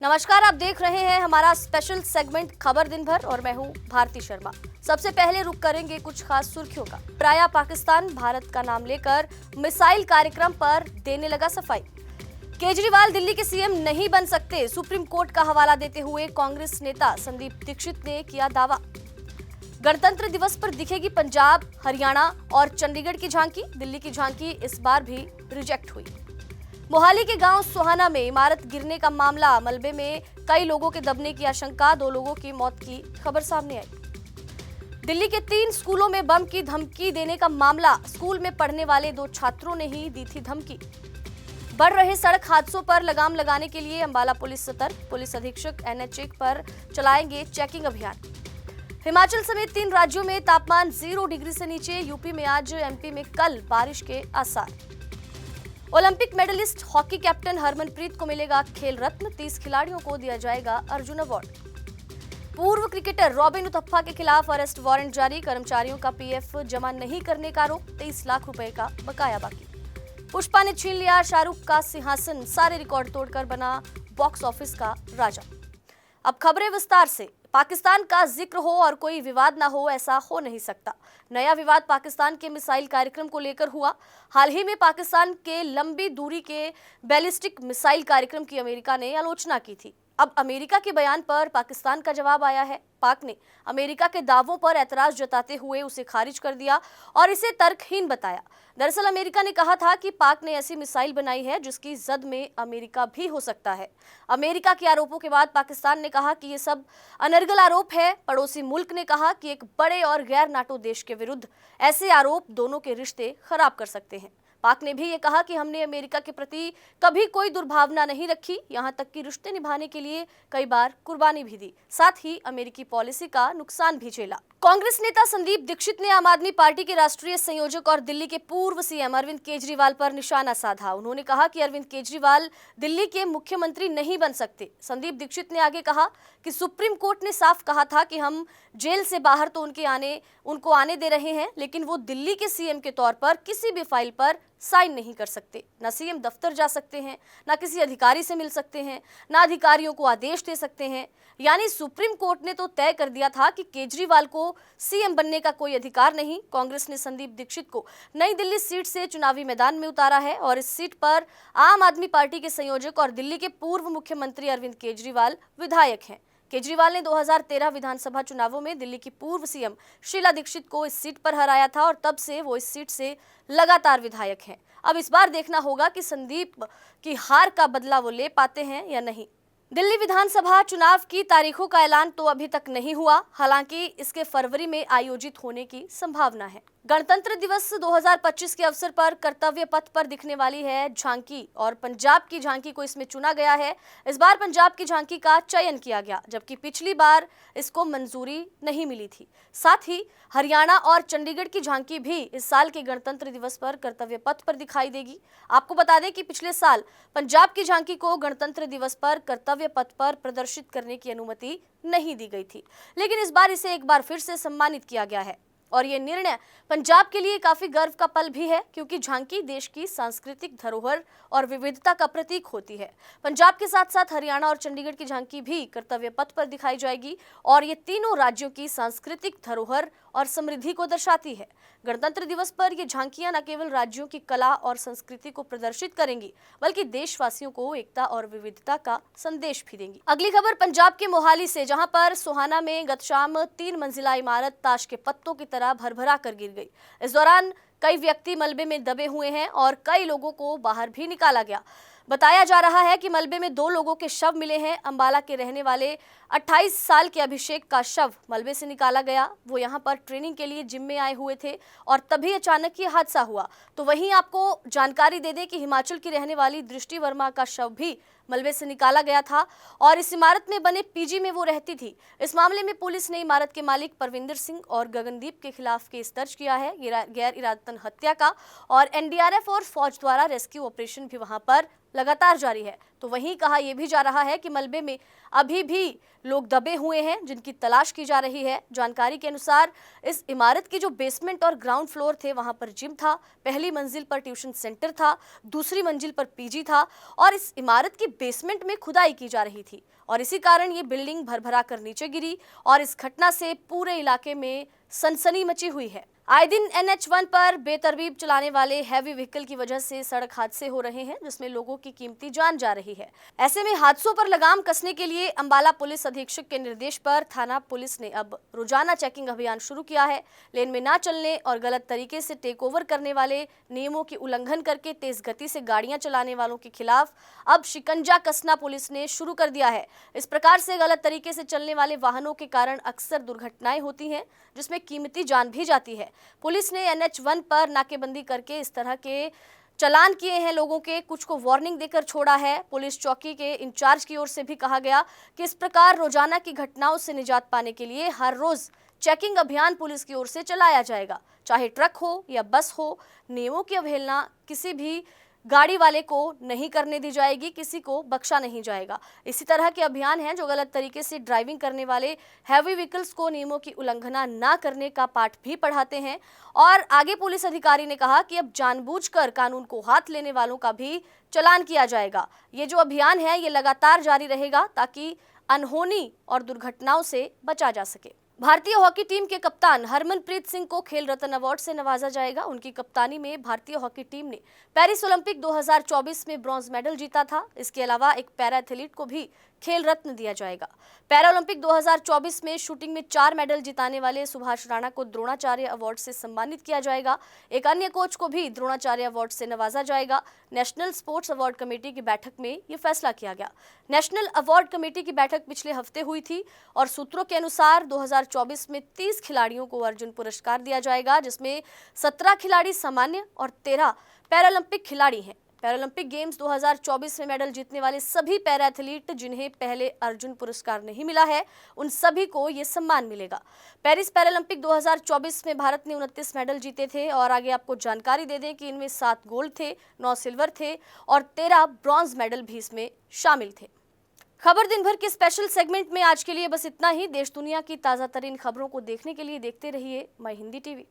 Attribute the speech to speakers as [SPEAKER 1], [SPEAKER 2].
[SPEAKER 1] नमस्कार, आप देख रहे हैं हमारा स्पेशल सेगमेंट खबर दिन भर और मैं हूं भारती शर्मा। सबसे पहले रुक करेंगे कुछ खास सुर्खियों का। प्राय पाकिस्तान भारत का नाम लेकर मिसाइल कार्यक्रम पर देने लगा सफाई। केजरीवाल दिल्ली के सीएम नहीं बन सकते, सुप्रीम कोर्ट का हवाला देते हुए कांग्रेस नेता संदीप दीक्षित ने किया दावा। गणतंत्र दिवस पर दिखेगी पंजाब, हरियाणा और चंडीगढ़ की झांकी। दिल्ली की झांकी इस बार भी रिजेक्ट हुई। मोहाली के गांव सोहाना में इमारत गिरने का मामला, मलबे में कई लोगों के दबने की आशंका, 2 लोगों की मौत की खबर सामने आई। दिल्ली के 3 स्कूलों में बम की धमकी देने का मामला, स्कूल में पढ़ने वाले 2 छात्रों ने ही दी थी धमकी। बढ़ रहे सड़क हादसों पर लगाम लगाने के लिए अंबाला पुलिस सतर्क, पुलिस अधीक्षक NH1 पर चलाएंगे चेकिंग अभियान। हिमाचल समेत 3 राज्यों में तापमान 0 डिग्री से नीचे, यूपी में आज, MP में कल बारिश के आसार। Olympic medallist hockey captain Harmanpreet को मिलेगा खेल रत्न, 30 खिलाड़ियों को दिया जाएगा अर्जुन अवार्ड। पूर्व क्रिकेटर रॉबिन उथप्पा के खिलाफ अरेस्ट वारंट जारी, कर्मचारियों का PF जमा नहीं करने का आरोप, 23 लाख रुपए का बकाया बाकी। पुष्पा ने छीन लिया शाहरुख का सिंहासन, सारे रिकॉर्ड तोड़कर बना बॉक्स ऑफिस का राजा। अब खबरें विस्तार से। पाकिस्तान का जिक्र हो और कोई विवाद ना हो, ऐसा हो नहीं सकता। नया विवाद पाकिस्तान के मिसाइल कार्यक्रम को लेकर हुआ। हाल ही में पाकिस्तान के लंबी दूरी के बैलिस्टिक मिसाइल कार्यक्रम की अमेरिका ने आलोचना की थी। अब अमेरिका के बयान पर पाकिस्तान का जवाब आया है। पाक ने अमेरिका के दावों पर ऐतराज जताते हुए उसे खारिज कर दिया और इसे तर्कहीन बताया। दरअसल अमेरिका ने कहा था कि पाक ने ऐसी मिसाइल बनाई है जिसकी जद में अमेरिका भी हो सकता है। अमेरिका के आरोपों के बाद पाकिस्तान ने कहा कि ये सब अनर्गल आरोप है। पड़ोसी मुल्क ने कहा कि एक बड़े और गैर नाटो देश के विरुद्ध ऐसे आरोप दोनों के रिश्ते खराब कर सकते हैं। पाक ने भी ये कहा कि हमने अमेरिका के प्रति कभी कोई दुर्भावना नहीं रखी, यहाँ तक कि रिश्ते निभाने के लिए कई बार कुर्बानी भी दी, साथ ही अमेरिकी पॉलिसी का नुकसान भी झेला। कांग्रेस नेता संदीप दीक्षित ने आम आदमी पार्टी के राष्ट्रीय संयोजक और दिल्ली के पूर्व CM अरविंद केजरीवाल पर निशाना साधा। उन्होंने कहा कि अरविंद केजरीवाल दिल्ली के मुख्यमंत्री नहीं बन सकते। संदीप दीक्षित ने आगे कहा कि सुप्रीम कोर्ट ने साफ कहा था कि हम जेल से बाहर तो उनको आने दे रहे हैं, लेकिन वो दिल्ली के CM के तौर पर किसी भी फाइल पर साइन नहीं कर सकते। न CM दफ्तर जा सकते हैं, न किसी अधिकारी से मिल सकते हैं, न अधिकारियों को आदेश दे सकते हैं। यानी सुप्रीम कोर्ट ने तो तय कर दिया था कि केजरीवाल को CM बनने का कोई अधिकार नहीं। कांग्रेस ने संदीप दीक्षित को नई दिल्ली सीट से चुनावी मैदान में उतारा है और इस सीट पर आम आदमी पार्टी के संयोजक और दिल्ली के पूर्व मुख्यमंत्री अरविंद केजरीवाल विधायक हैं। केजरीवाल ने 2013 विधानसभा चुनावों में दिल्ली की पूर्व CM शीला दीक्षित को इस सीट पर हराया था और तब से वो इस सीट से लगातार विधायक हैं। अब इस बार देखना होगा कि संदीप की हार का बदला वो ले पाते हैं या नहीं। दिल्ली विधानसभा चुनाव की तारीखों का ऐलान तो अभी तक नहीं हुआ, हालांकि इसके फरवरी में आयोजित होने की संभावना है। गणतंत्र दिवस 2025 के अवसर पर कर्तव्य पथ पर दिखने वाली है झांकी और पंजाब की झांकी को इसमें चुना गया है। इस बार पंजाब की झांकी का चयन किया गया, जबकि पिछली बार इसको मंजूरी नहीं मिली थी। साथ ही हरियाणा और चंडीगढ़ की झांकी भी इस साल के गणतंत्र दिवस पर कर्तव्य पथ पर दिखाई देगी। आपको बता दें कि पिछले साल पंजाब की झांकी को गणतंत्र दिवस पर कर्तव्य पथ पर प्रदर्शित करने की अनुमति नहीं दी गई थी, लेकिन इस बार इसे एक बार फिर से सम्मानित किया गया है। और ये निर्णय पंजाब के लिए काफी गर्व का पल भी है, क्योंकि झांकी देश की सांस्कृतिक धरोहर और विविधता का प्रतीक होती है। पंजाब के साथ साथ हरियाणा और चंडीगढ़ की झांकी भी कर्तव्य पथ पर दिखाई जाएगी और ये तीनों राज्यों की सांस्कृतिक धरोहर और समृद्धि को दर्शाती है। गणतंत्र दिवस पर ये झांकियां न केवल राज्यों की कला और संस्कृति को प्रदर्शित करेंगी, बल्कि देशवासियों को एकता और विविधता का संदेश भी देंगी। अगली खबर पंजाब के मोहाली से, जहां पर सोहाना में गत शाम 3 मंजिला इमारत ताश के पत्तों की तरह भरभरा कर गिर गई। इस दौरान कई व्यक्ति मलबे में दबे हुए हैं और कई लोगों को बाहर भी निकाला गया। बताया जा रहा है कि मलबे में 2 लोगों के शव मिले हैं। अंबाला के रहने वाले 28 साल के अभिषेक का शव मलबे से निकाला गया। वो यहाँ पर ट्रेनिंग के लिए जिम में आए हुए थे और तभी अचानक ये हादसा हुआ। तो वहीं आपको जानकारी दे दें कि हिमाचल की रहने वाली दृष्टि वर्मा का शव भी मलबे से निकाला गया था और इस इमारत में बने PG में वो रहती थी। इस मामले में पुलिस ने इमारत के मालिक परविंदर सिंह और गगनदीप के खिलाफ केस दर्ज किया है गैर इरादतन हत्या का, और NDRF और फौज द्वारा रेस्क्यू ऑपरेशन भी वहां पर लगातार जारी है। तो वहीं कहा यह भी जा रहा है कि मलबे में अभी भी लोग दबे हुए हैं जिनकी तलाश की जा रही है। जानकारी के अनुसार इस इमारत की जो बेसमेंट और ग्राउंड फ्लोर थे वहां पर जिम था, पहली मंजिल पर ट्यूशन सेंटर था, दूसरी मंजिल पर पीजी था और इस इमारत की बेसमेंट में खुदाई की जा रही थी और इसी कारण ये बिल्डिंग भरभरा कर नीचे गिरी और इस घटना से पूरे इलाके में सनसनी मची हुई है। आए दिन NH1 पर बेतरतीब चलाने वाले हैवी व्हीकल की वजह से सड़क हादसे हो रहे हैं जिसमें लोगों की कीमती जान जा रही है। ऐसे में हादसों पर लगाम कसने के लिए अंबाला पुलिस अधीक्षक के निर्देश पर थाना पुलिस ने अब रोजाना चेकिंग अभियान शुरू किया है। लेन में ना चलने और गलत तरीके से टेक ओवर करने वाले, नियमों की उल्लंघन करके तेज गति से गाड़ियां चलाने वालों के खिलाफ अब शिकंजा कसना पुलिस ने शुरू कर दिया है। इस प्रकार से गलत तरीके से चलने वाले वाहनों के कारण अक्सर दुर्घटनाएं होती हैं जिसमें कीमती जान भी जाती है। पुलिस ने NH1 पर नाकेबंदी करके इस तरह के चालान किए हैं, लोगों के कुछ को वार्निंग देकर छोड़ा है। पुलिस चौकी के इंचार्ज की ओर से भी कहा गया कि इस प्रकार रोजाना की घटनाओं से निजात पाने के लिए हर रोज चेकिंग अभियान पुलिस की ओर से चलाया जाएगा, चाहे ट्रक हो या बस हो। नियमों की अवहेलना किसी भी गाड़ी वाले को नहीं करने दी जाएगी, किसी को बख्शा नहीं जाएगा। इसी तरह के अभियान हैं जो गलत तरीके से ड्राइविंग करने वाले हैवी व्हीकल्स को नियमों की उल्लंघना ना करने का पाठ भी पढ़ाते हैं। और आगे पुलिस अधिकारी ने कहा कि अब जानबूझकर कानून को हाथ लेने वालों का भी चालान किया जाएगा। ये जो अभियान है ये लगातार जारी रहेगा ताकि अनहोनी और दुर्घटनाओं से बचा जा सके। भारतीय हॉकी टीम के कप्तान हरमनप्रीत सिंह को खेल रत्न अवार्ड से नवाजा जाएगा। उनकी कप्तानी में भारतीय हॉकी टीम ने पेरिस ओलंपिक 2024 में ब्रॉन्ज मेडल जीता था। इसके अलावा एक पैरा एथलीट को भी खेल रत्न दिया जाएगा। पैरा ओलंपिक 2024 में शूटिंग में 4 मेडल जिताने वाले सुभाष राणा को द्रोणाचार्य अवार्ड से सम्मानित किया जाएगा। एक अन्य कोच को भी द्रोणाचार्य अवार्ड से नवाजा जाएगा। नेशनल स्पोर्ट्स अवार्ड कमेटी की बैठक में ये फैसला किया गया। नेशनल अवार्ड कमेटी की बैठक पिछले हफ्ते हुई थी और सूत्रों के अनुसार 2024 में 30 खिलाड़ियों को अर्जुन पुरस्कार दिया जाएगा, जिसमें 17 खिलाड़ी सामान्य और 13 पैरालंपिक खिलाड़ी हैं। पैरालंपिक गेम्स 2024 में मेडल जीतने वाले सभी पैरा एथलीट जिन्हें पहले अर्जुन पुरस्कार नहीं मिला है, उन सभी को ये सम्मान मिलेगा। पेरिस पैरालंपिक 2024 में भारत ने 29 मेडल जीते थे और आगे आपको जानकारी दे दें कि इनमें 7 गोल्ड थे, 9 सिल्वर थे और 13 ब्रॉन्ज मेडल भी इसमें शामिल थे। खबर दिन भर के स्पेशल सेगमेंट में आज के लिए बस इतना ही। देश दुनिया की ताज़ा तरीन खबरों को देखने के लिए देखते रहिए माई हिंदी टीवी।